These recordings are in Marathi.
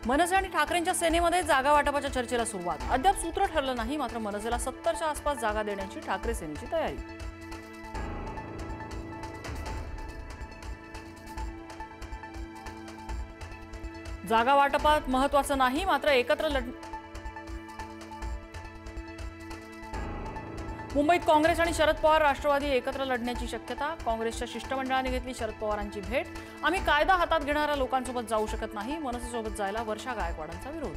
मनसे आणि ठाकरेंच्या सेनेमध्ये जागा वाटपाच्या चर्चेला सुरुवात। अद्याप सूत्र ठरलं नाही, मात्र मनसेला 70च्या आसपास जागा देण्याची ठाकरे सेनेची तयारी। जागा वाटपात महत्त्वाचं नाही, मात्र एकत्र मुंबईत काँग्रेस आणि शरद पवार राष्ट्रवादी एकत्र लढण्याची शक्यता। काँग्रेसच्या शिष्टमंडळाने घेतली शरद पवारांची भेट। आम्ही कायदा हातात घेणाऱ्या लोकांसोबत जाऊ शकत नाही, मनसेसोबत जायला वर्षा गायकवाडांचा विरोध।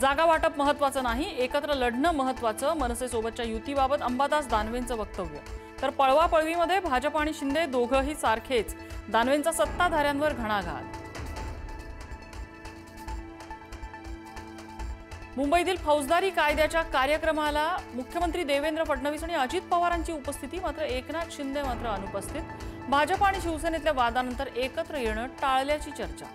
जागा वाटप महत्त्वाचं नाही, एकत्र लढणं महत्त्वाचं, मनसेसोबतच्या युतीबाबत अंबादास दानवेंचं वक्तव्य। तर पळवापळवीमध्ये भाजप आणि शिंदे दोघंही सारखेच, दानवेंचा सत्ताधाऱ्यांवर घणाघात। मुंबईतील फौजदारी कायद्याच्या कार्यक्रमाला मुख्यमंत्री देवेंद्र फडणवीस आणि अजित पवारांची उपस्थिती, मात्र एकनाथ शिंदे मात्र अनुपस्थित। भाजप आणि शिवसेनेतल्या वादानंतर एकत्र येणं टाळल्याची चर्चा।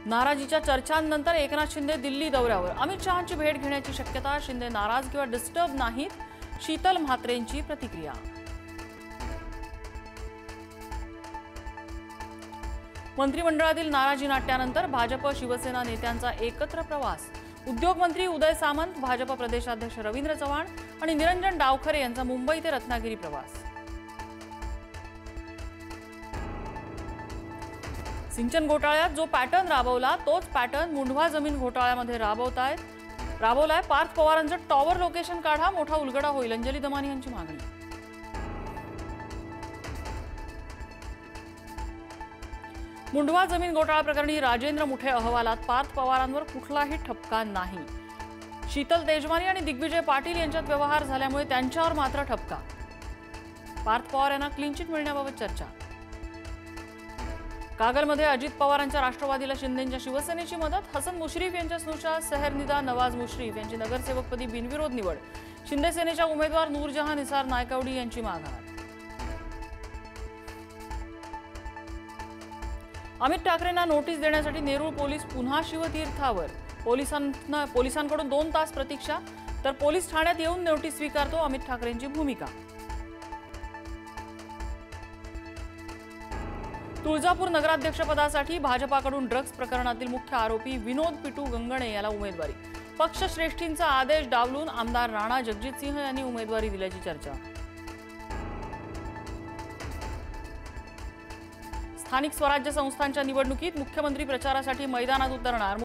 नाराजीच्या चर्चांनंतर एकनाथ शिंदे दिल्ली दौऱ्यावर, अमित शहांची भेट घेण्याची शक्यता। शिंदे नाराज किंवा डिस्टर्ब नाहीत, शीतल म्हात्रेंची प्रतिक्रिया। मंत्रिमंडळातील नाराजी नाट्यानंतर भाजप शिवसेना नेत्यांचा एकत्र प्रवास। उद्योग मंत्री उदय सामंत, भाजप प्रदेशाध्यक्ष रवींद्र चव्हाण आणि निरंजन डावखरे यांचा मुंबई ते रत्नागिरी प्रवास। सिंचन घोटाळ्यात जो पॅटर्न राबवला तोच पॅटर्न मुंढवा जमीन घोटाळ्यामध्ये राबवलाय। पार्थ पवारांचं टॉवर लोकेशन काढा, मोठा उलगडा होईल, अंजली दमानी यांची मागणी। मुंढवा जमीन घोटाळा प्रकरणी राजेंद्र मुठे अहवालात पार्थ पवारांवर कुठलाही ठपका नाही। शीतल तेजवानी आणि दिग्विजय पाटील यांच्यात व्यवहार झाल्यामुळे त्यांच्यावर मात्र ठपका। पार्थ पवार यांना क्लीन चिट मिळण्याबाबत चर्चा। कागलमध्ये अजित पवारांच्या राष्ट्रवादीला शिंदेंच्या शिवसेनेची मदत। हसन मुश्रीफ यांच्या स्नुषा सेहरनिदा नवाज मुश्रीफ यांची नगरसेवकपदी बिनविरोध निवड। शिंदे सेनेच्या उमेदवार नूरजहां निसार नायकवडी यांची माघार। अमित ठाकरेंना नोटीस देण्यासाठी नेरूळ पोलीस पुन्हा शिवतीर्थावर। पोलिसांकडून 2 तास प्रतीक्षा, तर पोलीस ठाण्यात येऊन नोटीस स्वीकारतो अमित ठाकरेंची भूमिका। तुळजापूर नगराध्यक्षपदासाठी भाजपाकडून ड्रग्ज प्रकरणातील मुख्य आरोपी विनोद पिटू गंगणे याला उमेदवारी। पक्षश्रेष्ठींचा आदेश डावलून आमदार राणा जगजितसिंह यांनी उमेदवारी दिल्याची चर्चा। स्थानिक स्वराज्य संस्थांच्या निवडणुकीत मुख्यमंत्री प्रचारासाठी मैदानात उतरणार।